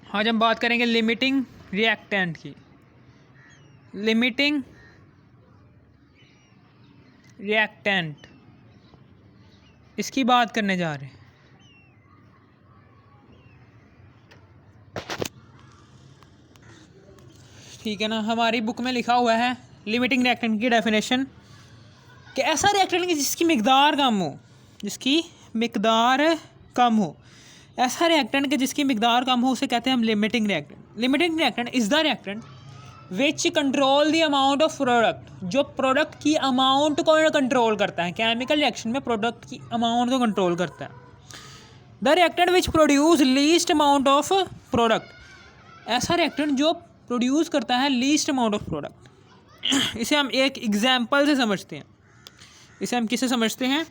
आज हम बात करेंगे लिमिटिंग रिएक्टेंट की। लिमिटिंग रिएक्टेंट, इसकी बात करने जा रहे हैं। ठीक है ना, हमारी बुक में लिखा हुआ है लिमिटिंग रिएक्टेंट की डेफिनेशन कि ऐसा रिएक्टेंट जिसकी मिकदार कम हो, जिसकी मिकदार कम हो, ऐसा रिएक्टेंट कि जिसकी मिकदार कम हो उसे कहते हैं हम limiting reactant. Limiting reactant is the reactant which control the amount of product, जो प्रोडक्ट की अमाउंट को कंट्रोल करता है। केमिकल रिएक्शन में प्रोडक्ट की अमाउंट को कंट्रोल करता है। The reactant which produce least amount of product, ऐसा रिएक्टेंट जो प्रोड्यूस करता है लीस्ट अमाउंट ऑफ प्रोडक्ट। इसे हम एक एग्जाम्पल से समझते हैं। इसे हम किससे समझते हैं?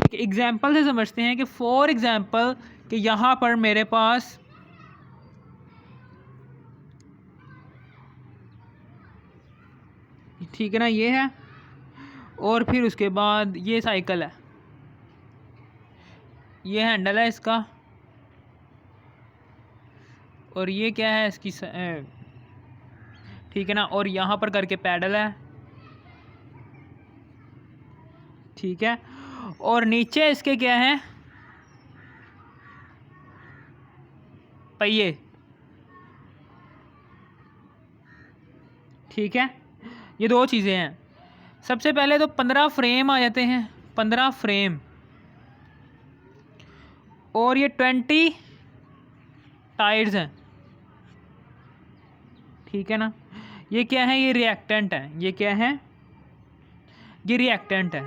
एक एग्जाम्पल से समझते हैं कि फॉर एग्जाम्पल कि यहाँ पर मेरे पास ठीक है ना, ये है, और फिर उसके बाद ये साइकिल है, ये हैंडल है इसका, और ये क्या है इसकी ठीक है ना, और यहाँ पर करके पैडल है, ठीक है, और नीचे इसके क्या है, पहिए, ठीक है। ये दो चीज़ें हैं। सबसे पहले तो 15 फ्रेम आ जाते हैं, 15 फ्रेम, और ये 20 टायर्स हैं, ठीक है ना। ये क्या है? ये रिएक्टेंट है। ये क्या है? ये रिएक्टेंट है।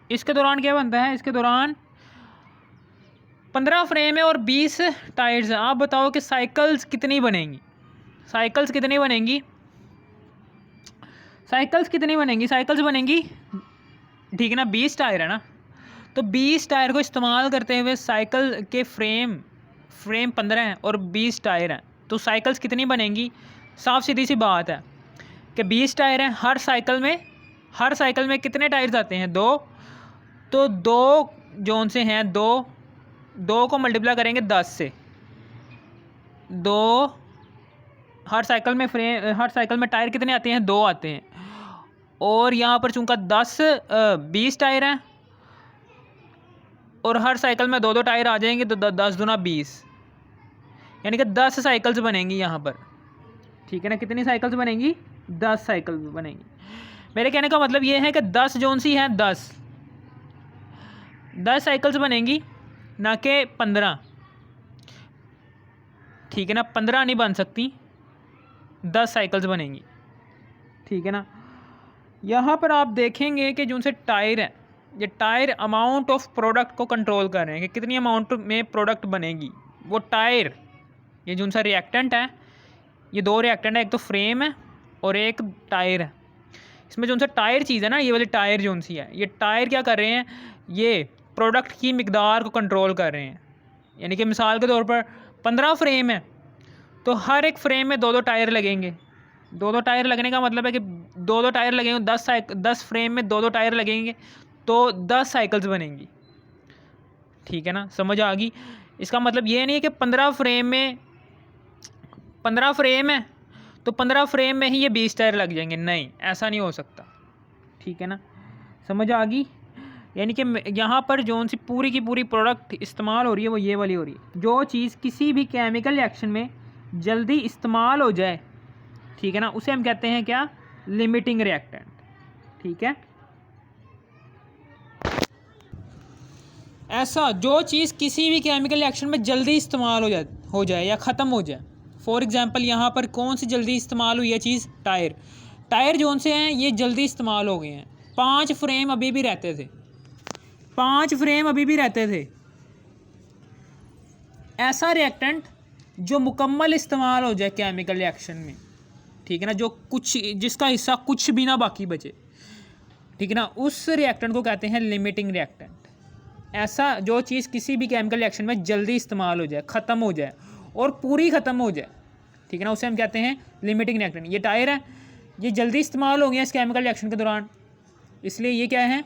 इसके दौरान क्या बनता है? इसके दौरान 15 फ्रेम है और 20 टायर्स हैं। आप बताओ कि साइकिल्स कितनी बनेंगी? साइकिल्स कितनी बनेंगी? साइकिल्स कितनी बनेंगी? साइकिल्स बनेंगी, ठीक है ना, 20 टायर है ना, तो 20 टायर को इस्तेमाल करते हुए साइकिल के फ्रेम 15 हैं और 20 टायर हैं, तो साइकिल्स कितनी बनेंगी? साफ सीधी सी बात है कि 20 टायर हैं, हर साइकिल में कितने टायर्स आते हैं? 2, तो 2 जोन से हैं, 2 को मल्टीप्लाई करेंगे 10 से, 2 हर साइकिल में टायर कितने आते हैं? 2 आते हैं, और यहाँ पर चूँकि 20 टायर हैं और हर साइकिल में 2 टायर आ जाएंगे, तो 10 दूना 20, यानी कि 10 साइकिल्स बनेंगी यहाँ पर, ठीक है ना। कितनी साइकिल्स बनेंगी? 10 साइकिल बनेंगी। मेरे कहने का मतलब ये है कि 10 जोन सी हैं, 10 साइकिल्स बनेंगी, ना कि 15, ठीक है ना। 15 नहीं बन सकती, 10 साइकिल्स बनेंगी, ठीक है ना। यहाँ पर आप देखेंगे कि जो से टायर है, ये टायर अमाउंट ऑफ प्रोडक्ट को कंट्रोल कर रहे हैं कि कितनी अमाउंट में प्रोडक्ट बनेगी। वो टायर, ये जो सा रिएक्टेंट है, ये 2 रिएक्टेंट है, एक तो फ्रेम है और एक टायर है। इसमें जो सा टायर चीज़ है ना, ये वाली टायर जो सी है, ये टायर क्या कर रहे हैं? ये प्रोडक्ट की मिकदार को कंट्रोल कर रहे हैं। यानी कि मिसाल के तौर पर 15 फ्रेम है, तो हर एक फ्रेम में 2 टायर लगेंगे। 2 टायर लगने का मतलब है कि 2 टायर लगेंगे, 10 फ्रेम में 2 टायर लगेंगे, तो 10 साइकिल्स बनेंगी, ठीक है ना। समझ आ गई? इसका मतलब ये नहीं है कि 15 फ्रेम है तो 15 फ्रेम में ही ये 20 टायर लग जाएंगे, नहीं, ऐसा नहीं हो सकता, ठीक है ना। समझ आ गई? यानी कि यहाँ पर जो सी पूरी की पूरी प्रोडक्ट इस्तेमाल हो रही है वो ये वाली हो रही है। जो चीज़ किसी भी केमिकल रिएक्शन में जल्दी इस्तेमाल हो जाए, ठीक है ना, उसे हम कहते हैं क्या? लिमिटिंग रिएक्टेंट, ठीक है। ऐसा जो चीज़ किसी भी केमिकल रिएक्शन में जल्दी इस्तेमाल हो जाए या ख़त्म हो जाए। फॉर एग्जांपल यहाँ पर कौन सी जल्दी इस्तेमाल हुई है चीज़? टायर जोन से हैं, ये जल्दी इस्तेमाल हो गए हैं। 5 फ्रेम अभी भी रहते थे। ऐसा रिएक्टेंट जो मुकम्मल इस्तेमाल हो जाए केमिकल रिएक्शन में, ठीक है ना, जो कुछ जिसका हिस्सा कुछ भी ना बाकी बचे, ठीक है ना, उस रिएक्टेंट को कहते हैं लिमिटिंग रिएक्टेंट। ऐसा जो चीज़ किसी भी केमिकल रिएक्शन में जल्दी इस्तेमाल हो जाए, ख़त्म हो जाए और पूरी ख़त्म हो जाए, ठीक है ना, उसे हम कहते हैं लिमिटिंग रिएक्टेंट। ये टायर है, ये जल्दी इस्तेमाल हो गया इस केमिकल रिएक्शन के दौरान, इसलिए ये क्या है?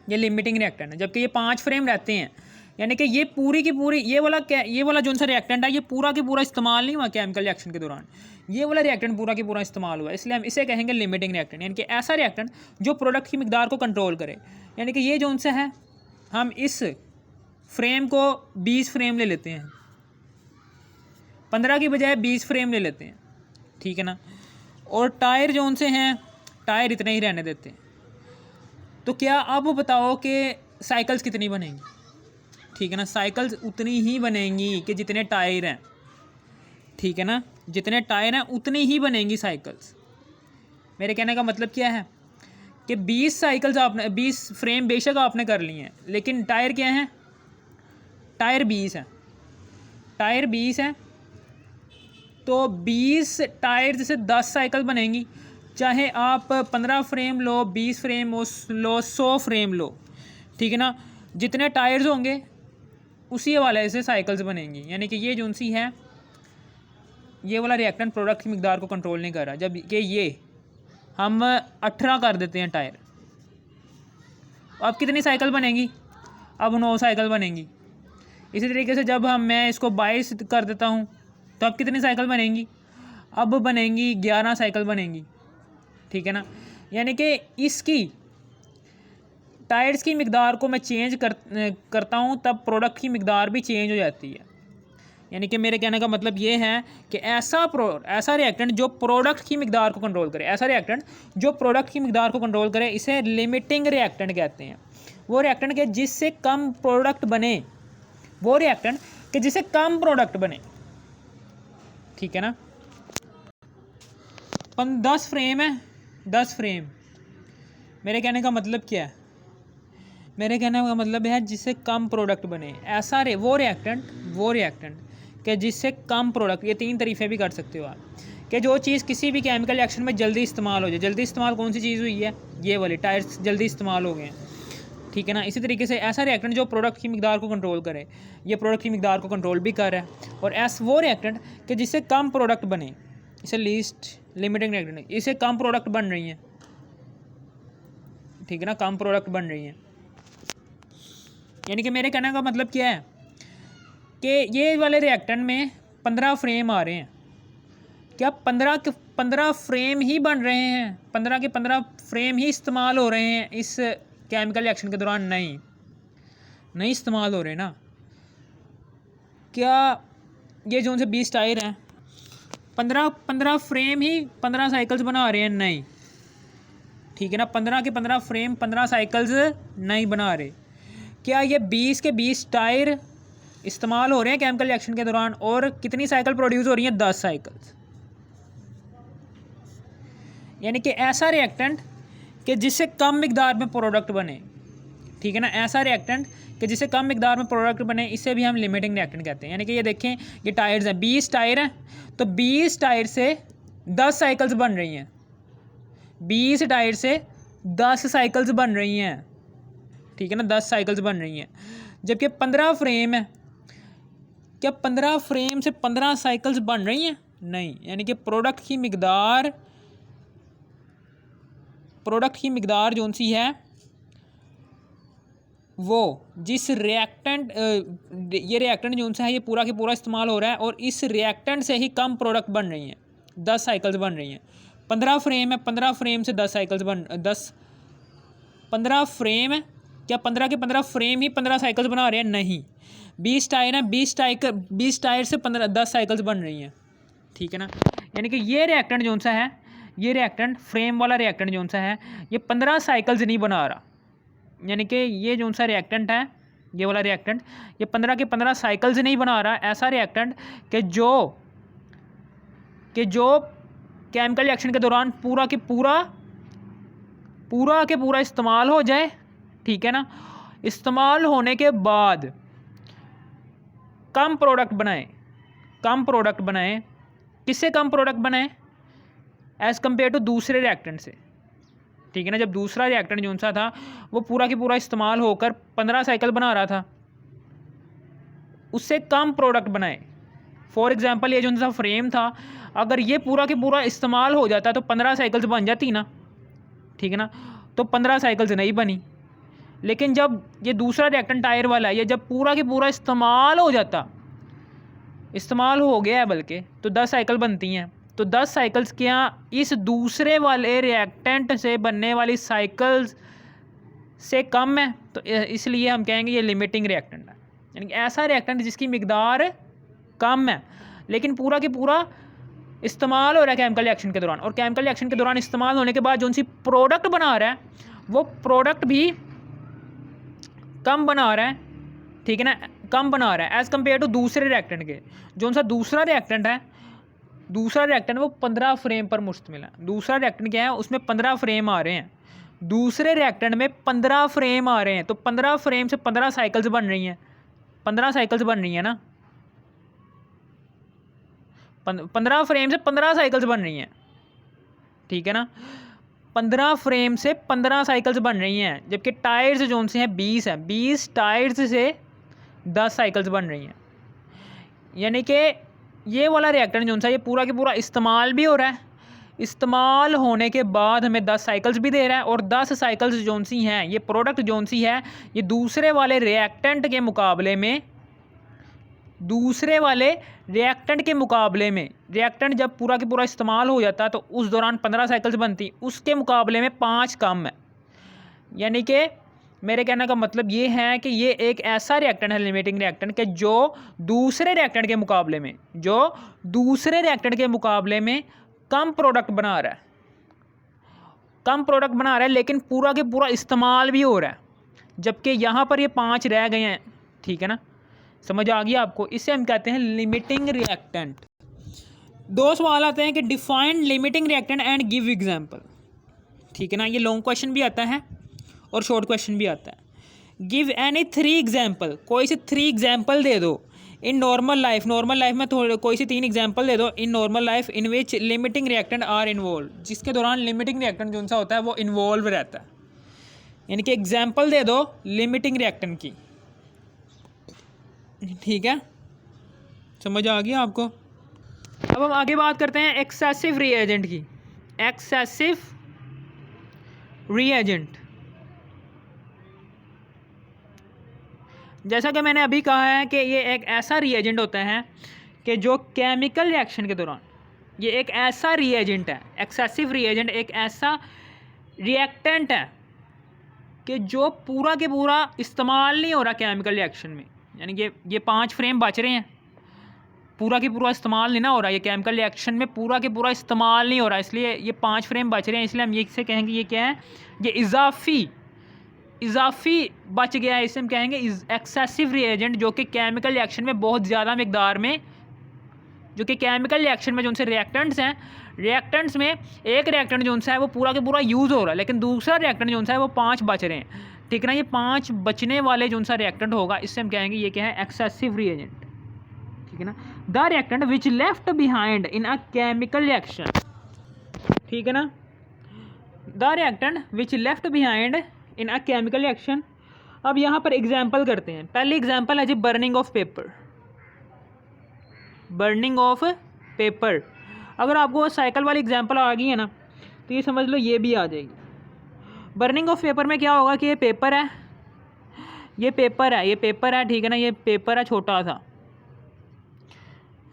ये लिमिटिंग रिएक्टेंट है, जबकि ये 5 फ्रेम रहते हैं। यानी कि ये पूरी की पूरी ये वाला जो सा रिएक्टेंट है ये पूरा के पूरा इस्तेमाल नहीं हुआ केमिकल रिएक्शन के दौरान, ये वाला रिएक्टेंट पूरा के पूरा इस्तेमाल हुआ, इसलिए हम इसे कहेंगे लिमिटिंग रिएक्टेंट। यानी कि ऐसा रिएक्टेंट जो प्रोडक्ट की मिकदार को कंट्रोल करे। यानी कि ये जो सा है, हम इस फ्रेम को 20 फ्रेम ले लेते हैं, 15 की बजाय 20 फ्रेम ले लेते हैं, ठीक है ना। और टायर जो उनसे हैं, टायर इतने ही रहने देते हैं। तो क्या अब बताओ कि साइकिल्स कितनी बनेंगी, ठीक है ना। साइकिल्स उतनी ही बनेंगी कि जितने टायर हैं, ठीक है ना, जितने टायर हैं उतनी ही बनेंगी साइकिल्स। मेरे कहने का मतलब क्या है कि 20 साइकिल्स आपने 20 फ्रेम बेशक आपने कर लिए हैं, लेकिन टायर क्या हैं, टायर 20 हैं, टायर 20 हैं। तो 20 टायर से 10 साइकिल बनेंगी, चाहे आप 15 flame low, 20 flame low, 100 flame low, ठीक है ना। जितने टायर्स होंगे उसी हवाले से साइकिल्स बनेंगी। यानी कि ये जो सी है, ये वाला रिएक्टेंट प्रोडक्ट की मिकदार को कंट्रोल नहीं कर रहा। जब कि ये हम 18 कर देते हैं टायर, अब कितनी साइकिल बनेंगी, अब 9 साइकिल बनेंगी। इसी तरीके से जब मैं इसको 22 कर देता हूँ तो अब कितनी साइकिल बनेंगी, अब बनेंगी 11 साइकिल बनेंगी, ठीक है ना। यानी कि इसकी टायर्स की मिकदार को मैं चेंज करता हूँ तब प्रोडक्ट की मिकदार भी चेंज हो जाती है। यानी कि मेरे कहने का मतलब ये है कि ऐसा रिएक्टेंट जो प्रोडक्ट की मिकदार को कंट्रोल करे, ऐसा रिएक्टेंट जो प्रोडक्ट की मिकदार को कंट्रोल करे, इसे लिमिटिंग रिएक्टेंट कहते हैं। वो रिएक्टेंट के जिससे कम प्रोडक्ट बने, वो रिएक्टेंट के जिससे कम प्रोडक्ट बने, ठीक है ना। 10 फ्रेम है, 10 फ्रेम। मेरे कहने का मतलब क्या है, मेरे कहने का मतलब है जिससे कम प्रोडक्ट बने, ऐसा वो रिएक्टेंट कि जिससे कम प्रोडक्ट। ये 3 तरीक़े भी कर सकते हो आप, कि जो चीज़ किसी भी केमिकल रिएक्शन में जल्दी इस्तेमाल हो जाए। जल्दी इस्तेमाल कौन सी चीज़ हुई है, ये वाले टायर्स जल्दी इस्तेमाल हो गए हैं, ठीक है ना। इसी तरीके से ऐसा रिएक्टेंट जो प्रोडक्ट की मिकदार को कंट्रोल करे, ये प्रोडक्ट की मिकदार को कंट्रोल भी कर रहा है। और वो रिएक्टेंट कि जिससे कम प्रोडक्ट बने, इसे लीस्ट लिमिटिंग रिएक्टेंट, इसे कम प्रोडक्ट बन रही हैं, ठीक है ना, कम प्रोडक्ट बन रही हैं। यानी कि मेरे कहने का मतलब क्या है कि ये वाले रिएक्टेंट में 15 फ्रेम आ रहे हैं, क्या 15 फ्रेम ही बन रहे हैं, 15 के 15 फ्रेम ही इस्तेमाल हो रहे हैं इस केमिकल रिएक्शन के दौरान? नहीं इस्तेमाल हो रहे ना। क्या ये जो उनसे 20 टायर हैं, 15 फ्रेम ही 15 साइकिल्स बना रहे हैं? नहीं, ठीक है ना। 15 के 15 फ्रेम 15 साइकिल्स नहीं बना रहे। क्या ये 20 के 20 टायर इस्तेमाल हो रहे हैं केमिकल रिएक्शन के दौरान, और कितनी साइकिल प्रोड्यूस हो रही हैं? 10 साइकिल्स। यानी कि ऐसा रिएक्टेंट कि जिससे कम मिकदार में प्रोडक्ट बने, ठीक है ना, ऐसा रिएक्टेंट कि जिससे कम मिकदार में प्रोडक्ट बने, इसे भी हम लिमिटिंग रिएक्टेंट कहते हैं। यानी कि ये देखें, ये टायर्स हैं, 20 टायर हैं, तो 20 टायर से 10 साइकिल्स बन रही हैं, 20 टायर से 10 साइकिल्स बन रही हैं, ठीक है ना, 10 साइकिल्स बन रही हैं। जबकि 15 फ्रेम है, क्या 15 फ्रेम से 15 साइकिल्स बन रही हैं? नहीं। यानी कि प्रोडक्ट की मिकदार जो सी है, वो जिस रिएक्टेंट ये रिएक्टेंट जो सा है, ये पूरा के पूरा इस्तेमाल हो रहा है, और इस रिएक्टेंट से ही कम प्रोडक्ट बन रही हैं, 10 साइकिल्स बन रही हैं। 15 फ्रेम है, 15 फ्रेम से 10 साइकिल्स 15 फ्रेम है, क्या 15 के 15 फ्रेम ही 15 साइकिल्स बना रहे हैं? नहीं। 20 टायर हैं, 20 टायर से 10 साइकिल्स बन रही हैं, ठीक है ना। यानी कि ये रिएक्टेंट जो सा है, ये रिएक्टेंट फ्रेम वाला रिएक्टेंट जो सा है, ये 15 साइकिल्स नहीं बना रहा। यानी कि ये जो सा रिएक्टेंट है, ये वाला रिएक्टेंट, ये 15 के 15 साइकिल्स नहीं बना रहा। ऐसा रिएक्टेंट कि जो केमिकल रिएक्शन के दौरान पूरा के पूरा इस्तेमाल हो जाए, ठीक है ना। इस्तेमाल होने के बाद कम प्रोडक्ट बनाए। किससे कम प्रोडक्ट बनाए? एज़ कम्पेयर टू दूसरे रिएक्टेंट से, ठीक है ना। जब दूसरा रिएक्टेंट जो सा था, वो पूरा के पूरा इस्तेमाल होकर 15 साइकिल बना रहा था, उससे कम प्रोडक्ट बनाए। फॉर एग्जांपल, ये जो सा फ्रेम था, अगर ये पूरा के पूरा इस्तेमाल हो जाता तो 15 साइकिल्स बन जाती ना, ठीक है ना। तो 15 साइकिल्स नहीं बनी, लेकिन जब ये दूसरा रिएक्टेंट टायर वाला है, ये जब पूरा के पूरा इस्तेमाल हो गया है बल्कि, तो 10 साइकिल बनती हैं। तो 10 साइकिल्स क्या इस दूसरे वाले रिएक्टेंट से बनने वाली साइकिल्स से कम है, तो इसलिए हम कहेंगे ये लिमिटिंग रिएक्टेंट है। यानी कि ऐसा रिएक्टेंट जिसकी मिकदार कम है लेकिन पूरा के पूरा इस्तेमाल हो रहा है केमिकल रिएक्शन के दौरान, और केमिकल रिएक्शन के दौरान इस्तेमाल होने के बाद जो सी प्रोडक्ट बना रहा है वो प्रोडक्ट भी कम बना रहा है, ठीक है ना, कम बना रहा है एज़ कम्पेयर टू दूसरे रिएक्टेंट के। जो सा दूसरा रिएक्टेंट वो 15 फ्रेम पर मुश्तमिल है। दूसरा रिएक्टेंट क्या है, उसमें 15 फ्रेम आ रहे हैं, दूसरे रिएक्टेंट में 15 फ्रेम आ रहे हैं। तो 15 फ्रेम से 15 साइकिल्स बन रही हैं, 15 साइकिल्स बन रही हैं ना, 15 फ्रेम से 15 साइकिल्स बन रही हैं, ठीक है ना। 15 फ्रेम से 15 साइकिल्स बन रही हैं, जबकि टायर्स जो उनसे हैं 20 हैं, 20 टायर्स से 10 साइकिल्स बन रही हैं। यानी कि ये वाला रिएक्टेंट जो सा ये पूरा के पूरा इस्तेमाल भी हो रहा है, इस्तेमाल होने के बाद हमें 10 साइकिल्स भी दे रहा है, और 10 साइकिल्स जो सी हैं, ये प्रोडक्ट जो सी है, ये दूसरे वाले रिएक्टेंट के मुकाबले में, रिएक्टेंट जब पूरा के पूरा इस्तेमाल हो जाता तो उस दौरान 15 साइकिल्स बनती, उसके मुकाबले में 5 कम है। यानी कि मेरे कहने का मतलब ये है कि ये एक ऐसा रिएक्टेंट है, लिमिटिंग रिएक्टेंट, कि जो दूसरे रिएक्टेंट के मुकाबले में कम प्रोडक्ट बना रहा है, लेकिन पूरा के पूरा इस्तेमाल भी हो रहा है, जबकि यहाँ पर ये 5 रह गए हैं, ठीक है ना। समझ आ गया आपको? इसे हम कहते हैं लिमिटिंग रिएक्टेंट। 2 सवाल आते हैं कि define limiting reactant and give example, ठीक है ना। ये लॉन्ग क्वेश्चन भी आता है और शॉर्ट क्वेश्चन भी आता है। गिव एनी 3 एग्जांपल, कोई से 3 एग्जांपल दे दो इन नॉर्मल लाइफ में कोई सी 3 एग्जांपल दे दो in normal life in which limiting reactant are involve, जिसके दौरान लिमिटिंग रिएक्टेंट जो सा होता है वो इन्वॉल्व रहता है। यानी कि एग्जांपल दे दो लिमिटिंग रिएक्टेंट की, ठीक है। समझ आ गया आपको? अब हम आगे बात करते हैं एक्सेसिव रिएजेंट की। एक्सेसिव रिएजेंट, जैसा कि मैंने अभी कहा है कि ये एक ऐसा रिएजेंट होता है कि जो केमिकल रिएक्शन के दौरान, ये एक ऐसा रिएजेंट है, एक्सेसिव रिएजेंट एक ऐसा रिएक्टेंट है कि जो पूरा के पूरा इस्तेमाल नहीं हो रहा केमिकल रिएक्शन में। यानी कि ये 5 फ्रेम बच रहे हैं, पूरा के पूरा इस्तेमाल नहीं ना हो रहा, ये केमिकल रिएक्शन में पूरा के पूरा इस्तेमाल नहीं हो रहा, इसलिए ये 5 फ्रेम बच रहे हैं। इसलिए हम ये से कहेंगे ये क्या है, ये इजाफी बच गया है, इसे हम कहेंगे एक्सेसिव रिएजेंट, जो कि केमिकल रिएक्शन में बहुत ज़्यादा मिकदार में, जो कि केमिकल रिएक्शन में जो उनसे रिएक्टेंट्स हैं, रिएक्टेंट्स में एक रिएक्टेंट जो उनसा है वो पूरा के पूरा यूज़ हो रहा है, लेकिन दूसरा रिएक्टेंट जो उनसा है वो 5 बच रहे हैं, ठीक है ना। ये 5 बचने वाले जो उनसा रिएक्टेंट होगा, इससे हम कहेंगे ये क्या है, एक्सेसिव रिएजेंट, ठीक है ना। The reactant which left behind in a chemical reaction, ठीक है ना। The reactant which left behind in a chemical reaction. अब यहाँ पर एग्जाम्पल करते हैं। पहली एग्जाम्पल है जी बर्निंग ऑफ पेपर। अगर आपको साइकिल वाली एग्जाम्पल आ गई है ना, तो ये समझ लो ये भी आ जाएगी। बर्निंग ऑफ पेपर में क्या होगा कि ये पेपर है, ठीक है ना, ये पेपर है छोटा सा,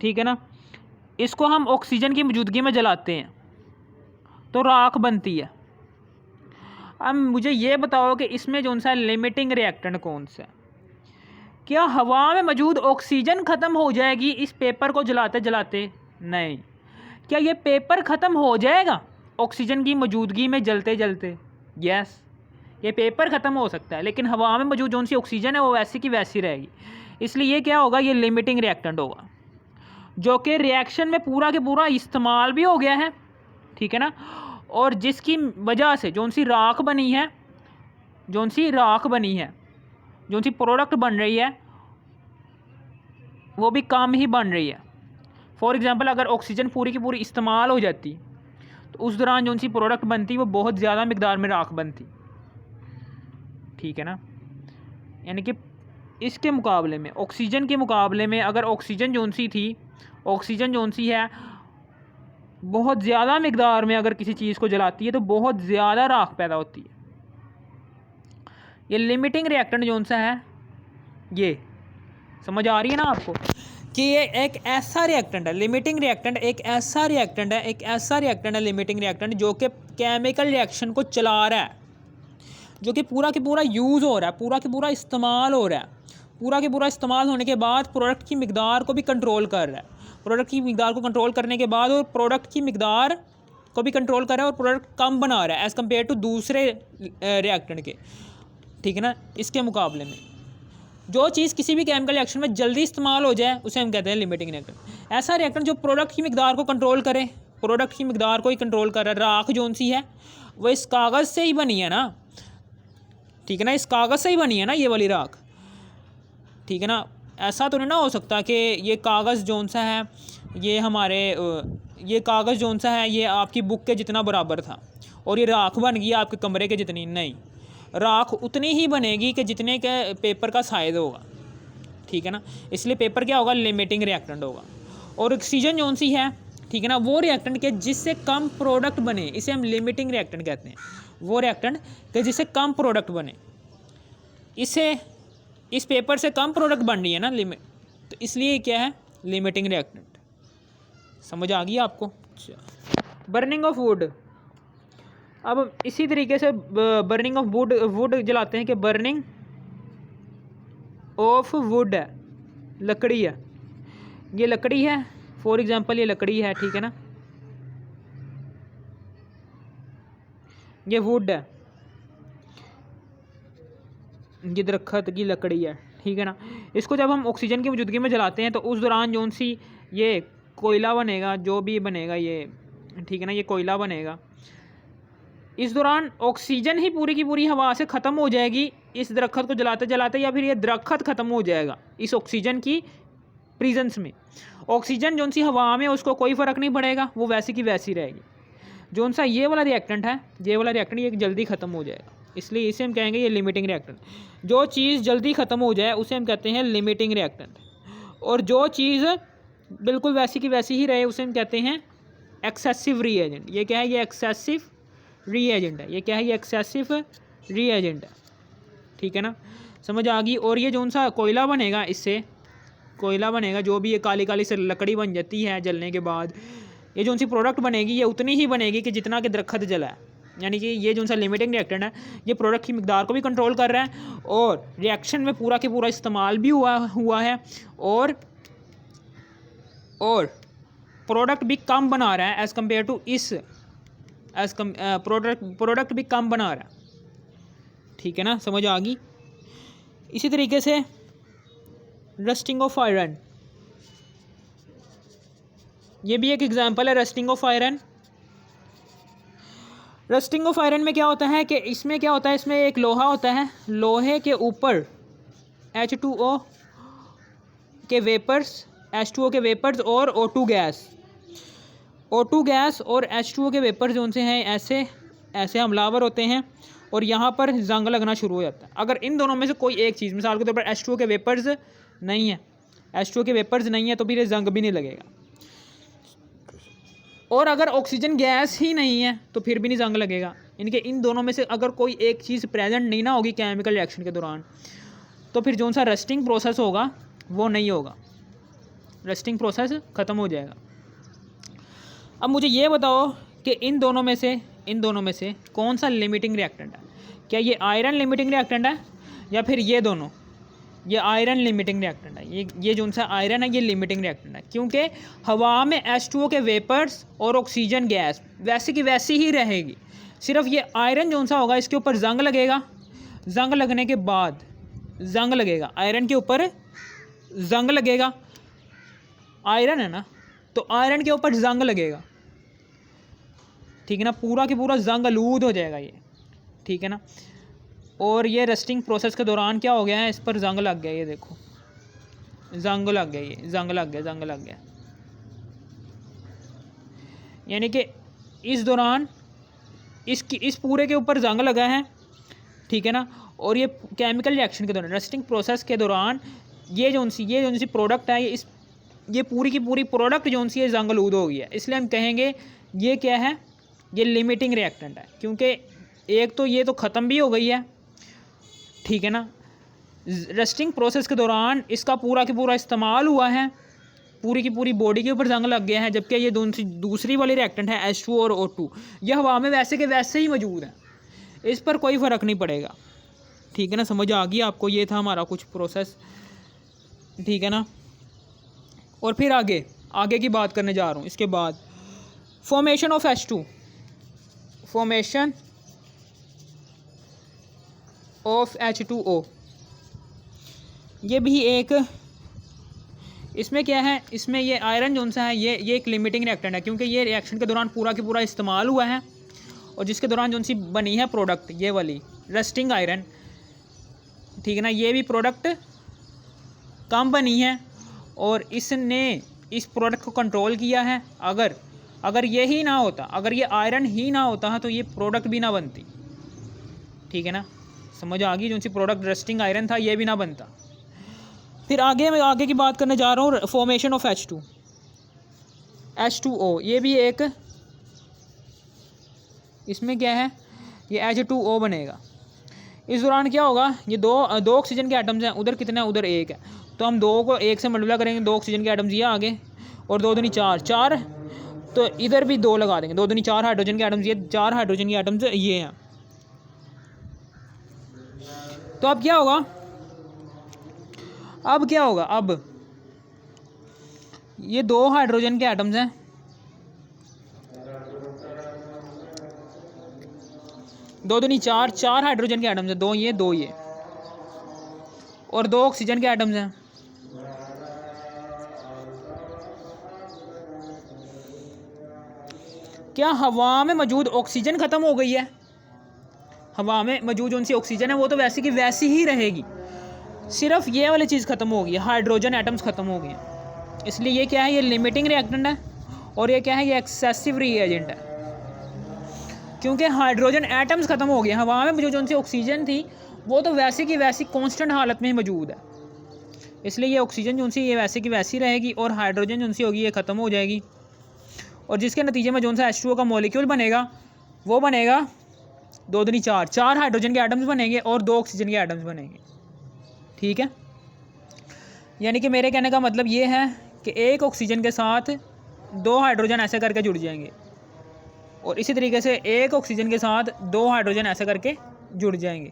ठीक है ना। इसको हम ऑक्सीजन की मौजूदगी में जलाते हैं तो राख बनती है। अब मुझे ये बताओ कि इसमें जो सा लिमिटिंग रिएक्टेंट कौन सा है? क्या हवा में मौजूद ऑक्सीजन ख़त्म हो जाएगी इस पेपर को जलाते जलाते? नहीं। क्या ये पेपर ख़त्म हो जाएगा ऑक्सीजन की मौजूदगी में जलते जलते? यस, ये पेपर ख़त्म हो सकता है, लेकिन हवा में मौजूद जो सी ऑक्सीजन है वो वैसी की वैसी रहेगी। इसलिए ये क्या होगा, ये लिमिटिंग रिएक्टेंट होगा, जो कि रिएक्शन में पूरा के पूरा इस्तेमाल भी हो गया है, ठीक है ना, और जिसकी वजह से जो सी राख बनी है, जो सी प्रोडक्ट बन रही है वो भी कम ही बन रही है। फॉर एग्जांपल अगर ऑक्सीजन पूरी की पूरी इस्तेमाल हो जाती तो उस दौरान जो सी प्रोडक्ट बनती वो बहुत ज़्यादा मिकदार में राख बनती, ठीक है ना। यानी कि इसके मुकाबले में, ऑक्सीजन के मुकाबले में, अगर ऑक्सीजन जो सी है बहुत ज़्यादा मिकदार में अगर किसी चीज़ को जलाती है तो बहुत ज़्यादा राख पैदा होती है, ये लिमिटिंग रिएक्टेंट जो सा है, ये समझ आ रही है ना आपको कि ये एक ऐसा रिएक्टेंट है, लिमिटिंग रिएक्टेंट एक ऐसा रिएक्टेंट है, एक ऐसा रिएक्टेंट है लिमिटिंग रिएक्टेंट जो कि केमिकल रिएक्शन को चला रहा है, जो कि पूरा के पूरा यूज़ हो रहा है, पूरा के पूरा इस्तेमाल हो रहा है, पूरा के पूरा इस्तेमाल होने के बाद प्रोडक्ट की मिकदार को भी कंट्रोल कर रहा है, प्रोडक्ट की मिकदार को कंट्रोल करने के बाद और प्रोडक्ट की मिकदार को भी कंट्रोल कर रहा है और प्रोडक्ट कम बना रहा है एज़ कम्पेयर टू दूसरे रिएक्टेंट के, ठीक है ना। इसके मुकाबले में जो चीज़ किसी भी केमिकल रिएक्शन में जल्दी इस्तेमाल हो जाए उसे हम कहते हैं लिमिटिंग रिएक्टेंट। ऐसा रिएक्टेंट जो प्रोडक्ट की मिकदार को कंट्रोल करे, प्रोडक्ट की मिकदार को ही कंट्रोल कर रहा है। राख जो सी है वो इस कागज़ से ही बनी है ना, ठीक है ना, इस कागज़ से ही बनी है ना ये वाली राख, ठीक है ना। ऐसा तो नहीं ना हो सकता कि ये कागज़ जो सा है ये हमारे ये कागज़ जो सा है ये आपकी बुक के जितना बराबर था और ये राख बन गई आपके कमरे के जितनी, नहीं, राख उतनी ही बनेगी कि जितने के पेपर का साइज़ होगा, ठीक है ना। इसलिए पेपर क्या होगा, लिमिटिंग रिएक्टेंट होगा। और ऑक्सीजन जो सी है, ठीक है ना, वो रिएक्टेंट के जिससे कम प्रोडक्ट बने, इसे हम लिमिटिंग रिएक्टेंट कहते हैं। वो रिएक्टेंट के जिससे कम प्रोडक्ट बने, इसे इस पेपर से कम प्रोडक्ट बन रही है ना लिमिट, तो इसलिए क्या है, लिमिटिंग रिएक्टेंट। समझ आ गई आपको। बर्निंग ऑफ वुड, अब इसी तरीके से बर्निंग ऑफ वुड जलाते हैं कि बर्निंग ऑफ वुड है, लकड़ी है, ये लकड़ी है, फॉर एग्जांपल ये लकड़ी है, ठीक है ना, ये वुड है, ये दरख्त की लकड़ी है, ठीक है ना। इसको जब हम ऑक्सीजन की मौजूदगी में जलाते हैं तो उस दौरान जो सी ये कोयला बनेगा, जो भी बनेगा ये, ठीक है ना, ये कोयला बनेगा। इस दौरान ऑक्सीजन ही पूरी की पूरी हवा से ख़त्म हो जाएगी इस दरख्त को जलाते जलाते, या फिर ये दरख्त ख़त्म हो जाएगा इस ऑक्सीजन की प्रेजेंस में। ऑक्सीजन जो सी हवा में उसको कोई फ़र्क नहीं पड़ेगा, वो वैसी की वैसी रहेगी। जो सा ये वाला रिएक्टेंट है, ये वाला रिएक्टेंट ये जल्दी ख़त्म हो जाएगा, इसलिए इसे हम कहेंगे ये लिमिटिंग रिएक्टेंट। जो चीज़ जल्दी ख़त्म हो जाए उसे हम कहते हैं लिमिटिंग रिएक्टेंट, और जो चीज़ बिल्कुल वैसी की वैसी ही रहे उसे हम कहते हैं एक्सेसिव रीएजेंट। ये क्या है, ये एक्सेसिव रीएजेंट है, ये क्या है, ये एक्सेसिव रीएजेंट है, ठीक है ना, समझ आ गई। और ये जो सा कोयला बनेगा, इससे कोयला बनेगा, जो भी ये काली काली से लकड़ी बन जाती है जलने के बाद, ये जो सी प्रोडक्ट बनेगी ये उतनी ही बनेगी कि जितना कि दरख्त जला है। यानी कि ये जो सा लिमिटिंग रिएक्टेंट है ये प्रोडक्ट की मिकदार को भी कंट्रोल कर रहा है और रिएक्शन में पूरा के पूरा इस्तेमाल भी हुआ है और प्रोडक्ट भी कम बना रहा है एज़ कम्पेयर टू इस प्रोडक्ट भी कम बना रहा है, ठीक है ना, समझ आ गई। इसी तरीके से रस्टिंग ऑफ आयरन, ये भी एक एग्जांपल है rusting of iron. Rusting of iron में क्या होता है कि इसमें क्या होता है, इसमें एक लोहा होता है, लोहे के ऊपर H2O के वेपर्स, H2O के वेपर्स और O2 गैस, O2 गैस और H2O के वेपर्स जो उनसे हैं ऐसे हमलावर होते हैं और यहाँ पर जंग लगना शुरू हो जाता है। अगर इन दोनों में से कोई एक चीज़, मिसाल के तौर पर H2O के वेपर्स नहीं है, H2O के वेपर्स नहीं है तो फिर ये जंग भी नहीं लगेगा। और अगर ऑक्सीजन गैस ही नहीं है तो फिर भी नहीं जंग लगेगा। इनके इन दोनों में से अगर कोई एक चीज़ प्रेजेंट नहीं ना होगी केमिकल रिएक्शन के दौरान तो फिर जो सा रस्टिंग प्रोसेस होगा वो नहीं होगा, रस्टिंग प्रोसेस ख़त्म हो जाएगा। अब मुझे ये बताओ कि इन दोनों में से कौन सा लिमिटिंग रिएक्टेंट है? क्या ये आयरन लिमिटिंग रिएक्टेंट है या फिर ये दोनों? ये आयरन लिमिटिंग रिएक्टेंट है। ये जो सा आयरन है ये लिमिटिंग रिएक्टेंट है क्योंकि हवा में H2O के वेपर्स और ऑक्सीजन गैस वैसी की वैसी ही रहेगी। सिर्फ ये आयरन जो सा होगा इसके ऊपर जंग लगेगा, जंग लगने के बाद जंग लगेगा, आयरन के ऊपर जंग लगेगा, आयरन है ना तो आयरन के ऊपर जंग लगेगा, ठीक है ना, पूरा के पूरा जंग आलूद हो जाएगा ये, ठीक है ना। और ये रस्टिंग प्रोसेस के दौरान क्या हो गया है, इस पर जंग लग गया, ये देखो जंग लग गया, ये जंग लग गया। यानी कि इस दौरान इस पूरे के ऊपर जंग लगा है, ठीक है ना। और ये केमिकल रिएक्शन के दौरान, रस्टिंग प्रोसेस के दौरान ये जो सी प्रोडक्ट है ये पूरी की पूरी प्रोडक्ट जो सी जंग आलूद हो गई है। इसलिए हम कहेंगे ये क्या है, ये लिमिटिंग रिएक्टेंट है क्योंकि एक तो ये तो ख़त्म भी हो गई है ठीक है ना। रस्टिंग प्रोसेस के दौरान इसका पूरा के पूरा इस्तेमाल हुआ है, पूरी की पूरी बॉडी के ऊपर जंग लग गया है, जबकि ये दूसरी वाली रिएक्टेंट है H2 और O2, यह हवा में वैसे के वैसे ही मौजूद है, इस पर कोई फ़र्क नहीं पड़ेगा। ठीक है ना, समझ आ गई आपको। ये था हमारा कुछ प्रोसेस, ठीक है ना। और फिर आगे की बात करने जा रहा हूँ। इसके बाद formation of H2, formation of H2O, ये भी एक, इसमें क्या है, इसमें ये आयरन जो सा है ये एक लिमिटिंग रिएक्टेंट है, क्योंकि ये रिएक्शन के दौरान पूरा के पूरा इस्तेमाल हुआ है, और जिसके दौरान जो सी बनी है प्रोडक्ट ये वाली रस्टिंग आयरन, ठीक है ना, ये भी प्रोडक्ट कम बनी है, और इसने इस प्रोडक्ट को कंट्रोल किया है। अगर ये ही ना होता, अगर ये आयरन ही ना होता तो ये प्रोडक्ट भी ना बनती। ठीक है ना, समझ आ गई। जो सी प्रोडक्ट रस्टिंग आयरन था ये भी ना बनता। फिर मैं आगे की बात करने जा रहा हूँ, फॉर्मेशन ऑफ H2O, ये भी एक, इसमें क्या है, ये H2O बनेगा। इस दौरान क्या होगा, ये दो ऑक्सीजन के एटम्स हैं, उधर कितना है, उधर एक है, तो हम 2 को 1 से मल्टीप्लाई करेंगे, 2 ऑक्सीजन के एटम्स ये आगे, और 2 दूनी 4, तो इधर भी 2 लगा देंगे, 2 दूनी 4 हाइड्रोजन के एटम्स, ये 4 हाइड्रोजन के एटम्स ये हैं। तो अब क्या होगा, अब ये 2 हाइड्रोजन के एटम्स हैं, 2 दूनी 4 हाइड्रोजन के एटम्स हैं, 2 ये, और 2 ऑक्सीजन के एटम्स हैं। क्या हवा में मौजूद ऑक्सीजन ख़त्म हो गई है? हवा में मौजूद जो सी ऑक्सीजन है वो तो वैसी की वैसी ही रहेगी, सिर्फ ये वाली चीज़ ख़त्म हो गई है, हाइड्रोजन एटम्स ख़त्म हो गए हैं। इसलिए ये क्या है, ये लिमिटिंग रिएक्टेंट है, और ये क्या है, ये एक्सेसिव रिएजेंट है, क्योंकि हाइड्रोजन एटम्स ख़त्म हो गए। हवा में जो सी ऑक्सीजन थी वो तो वैसे की वैसी कांस्टेंट हालत में ही मौजूद है, इसलिए ये ऑक्सीजन जो सी ये वैसे की वैसी रहेगी, और हाइड्रोजन जो सी होगी ये ख़त्म हो जाएगी, और जिसके नतीजे में जो सा H2O का मॉलिक्यूल बनेगा वो बनेगा 2 दूनी 4 हाइड्रोजन के एटम्स बनेंगे, और 2 ऑक्सीजन के एटम्स बनेंगे। ठीक है, यानी कि मेरे कहने का मतलब ये है कि एक ऑक्सीजन के साथ 2 हाइड्रोजन ऐसे करके जुड़ जाएंगे, और इसी तरीके से एक ऑक्सीजन के साथ 2 हाइड्रोजन ऐसे करके जुड़ जाएंगे,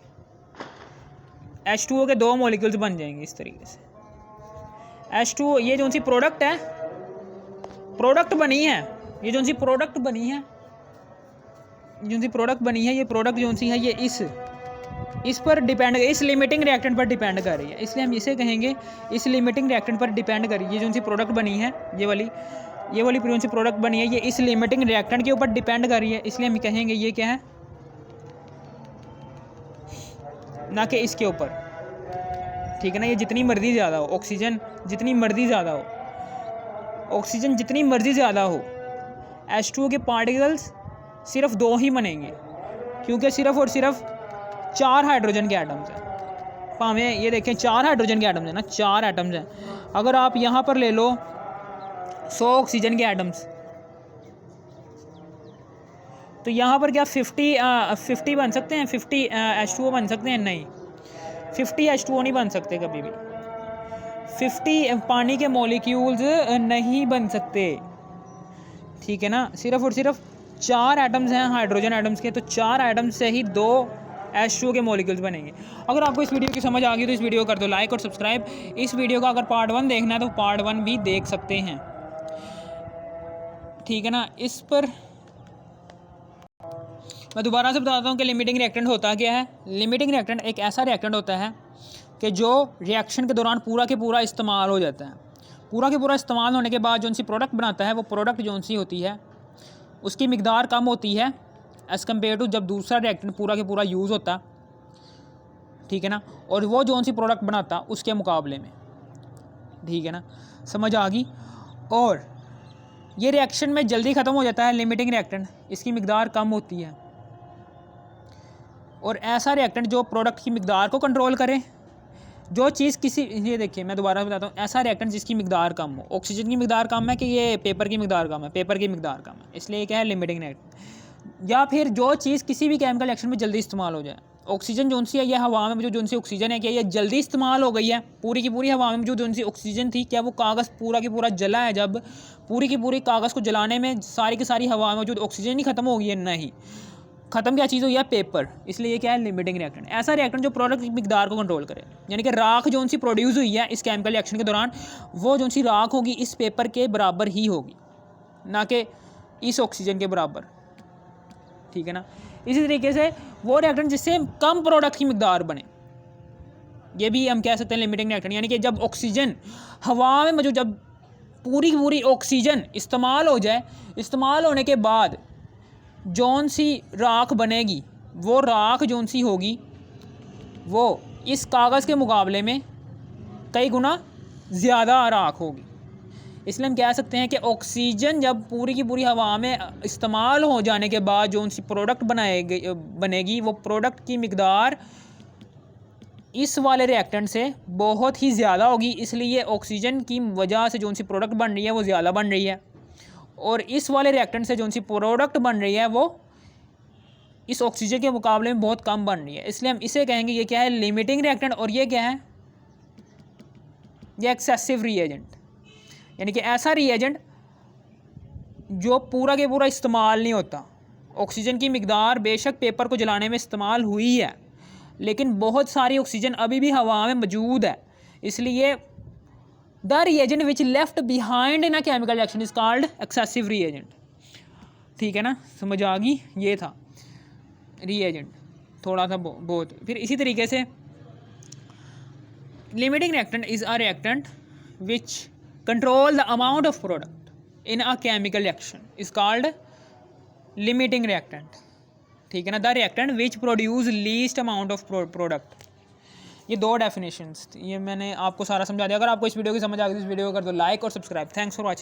H2O के 2 मॉलिक्यूल्स बन जाएंगे इस तरीके से। H2O ये जो सी प्रोडक्ट है, प्रोडक्ट बनी है, ये जो सी प्रोडक्ट बनी है, ये प्रोडक्ट जो सी है ये इस पर डिपेंड, इस लिमिटिंग रिएक्टेंट पर डिपेंड कर रही है, इसलिए हम इसे कहेंगे इस लिमिटिंग रिएक्टेंट पर डिपेंड कर रही है। ये जो सी प्रोडक्ट बनी है, ये वाली जो सी प्रोडक्ट बनी है, ये इस लिमिटिंग रिएक्टेंट के ऊपर डिपेंड कर रही है, इसलिए हम कहेंगे ये क्या है, ना कि इसके ऊपर। ठीक है ना, ये जितनी मर्जी ज़्यादा हो, ऑक्सीजन जितनी मर्जी ज़्यादा हो, H2O के पार्टिकल्स सिर्फ 2 ही बनेंगे, क्योंकि सिर्फ और सिर्फ 4 हाइड्रोजन के एटम्स हैं। भावें ये देखें 4 हाइड्रोजन के एटम्स हैं ना, 4 एटम्स हैं। अगर आप यहाँ पर ले लो 100 ऑक्सीजन के एटम्स, तो यहाँ पर क्या 50 बन सकते हैं, 50 H2O बन सकते हैं? नहीं, 50 H2O नहीं बन सकते कभी भी, 50 पानी के मॉलिक्यूल्स नहीं बन सकते। ठीक है ना, सिर्फ और सिर्फ 4 एटम्स हैं हाइड्रोजन एटम्स के, तो 4 एटम्स से ही 2 H2O के मॉलिक्यूल्स बनेंगे। अगर आपको इस वीडियो की समझ आ गई तो इस वीडियो को कर दो लाइक और सब्सक्राइब। इस वीडियो का अगर पार्ट 1 देखना है तो पार्ट 1 भी देख सकते हैं। ठीक है ना, इस पर मैं दोबारा से बताता हूँ कि लिमिटिंग रिएक्टेंट होता क्या है। लिमिटिंग रिएक्टेंट एक ऐसा रिएक्टेंट होता है कि जो रिएक्शन के दौरान पूरा के पूरा इस्तेमाल हो जाता है। पूरा के पूरा इस्तेमाल होने के बाद जो सी प्रोडक्ट बनाता है, वो प्रोडक्ट जो सी होती है उसकी मिकदार कम होती है एज़ कम्पेयर टू जब दूसरा रिएक्टेंट पूरा के पूरा यूज़ होता। ठीक है ना, और वो जो सी प्रोडक्ट बनाता उसके मुकाबले में। ठीक है ना, समझ आ गई। और ये रिएक्शन में जल्दी ख़त्म हो जाता है लिमिटिंग रिएक्टेंट, इसकी मिकदार कम होती है। और ऐसा रिएक्टेंट जो प्रोडक्ट की मिकदार को कंट्रोल करे, जो चीज़ किसी, ये देखिए मैं दोबारा बताता हूँ, ऐसा रिएक्टेंट जिसकी मिकदार कम हो। ऑक्सीजन की मिकदार कम है कि ये पेपर की मिकदार कम है, पेपर की मिकदार कम है, इसलिए क्या है लिमिटिंग रिएक्टेंट। या फिर जो चीज़ किसी भी केमिकल रिएक्शन में जल्दी इस्तेमाल हो जाए, ऑक्सीजन जो सी है ये हवा में जो सी ऑक्सीजन है क्या ये जल्दी इस्तेमाल हो गई है? पूरी की पूरी हवा में जो सी ऑक्सीजन थी क्या वो कागज़ पूरा की पूरा जला है? जब पूरी की पूरी कागज़ को जलाने में सारी की सारी हवा में जो ऑक्सीजन ही ख़त्म हो गई है? नहीं, ख़त्म क्या चीज़ हुई है? पेपर। इसलिए ये क्या है? Limiting reactant. ऐसा रिएक्टेंट जो प्रोडक्ट की मिकदार को कंट्रोल करे, यानी कि राख जो सी प्रोड्यूस हुई है इस केमिकल रिएक्शन के दौरान, वो जो सी राख होगी इस पेपर के बराबर ही होगी, ना कि इस ऑक्सीजन के बराबर। ठीक है ना? इसी तरीके से वो रिएक्टेंट जिससे कम प्रोडक्ट की मिकदार बने, ये भी हम कह सकते हैं लिमिटिंग रिएक्टेंट। यानी कि जब ऑक्सीजन हवा में मौजूद, जब पूरी की पूरी ऑक्सीजन इस्तेमाल हो जाए, इस्तेमाल होने के बाद जौन सी राख बनेगी, वो राख जौन सी होगी वो इस कागज़ के मुकाबले में कई गुना ज़्यादा राख होगी। इसलिए हम कह सकते हैं कि ऑक्सीजन जब पूरी की पूरी हवा में इस्तेमाल हो जाने के बाद जो उनसी प्रोडक्ट बनेगी वो प्रोडक्ट की मिकदार इस वाले रिएक्टेंट से बहुत ही ज़्यादा होगी। इसलिए ऑक्सीजन की वजह से जो उनसी प्रोडक्ट बन रही है वो ज़्यादा बन रही है, और इस वाले रिएक्टेंट से जो उनसी प्रोडक्ट बन रही है वो इस ऑक्सीजन के मुकाबले में बहुत कम बन रही है। इसलिए हम इसे कहेंगे ये क्या है? Limiting reactant. और ये क्या है? ये एक्सेसिव रिएजेंट, यानी कि ऐसा रिएजेंट जो पूरा के पूरा इस्तेमाल नहीं होता। ऑक्सीजन की मिकदार बेशक पेपर को जलाने में इस्तेमाल हुई है, लेकिन बहुत सारी ऑक्सीजन अभी भी हवा में मौजूद है। इसलिए the reagent which left behind in a chemical reaction is called excessive reagent. ठीक है ना? समझ आ गई? ये था रिएजेंट, थोड़ा सा बहुत। फिर इसी तरीके से limiting reactant is a reactant which control the amount of product in a chemical reaction is called limiting reactant। ठीक है ना? the reactant which produce least amount of product। ये दो डेफिनेशंस, ये मैंने आपको सारा समझा दिया। अगर आपको इस वीडियो की समझ आ गई तो इस वीडियो को कर दो लाइक और सब्सक्राइब। Thanks for watching.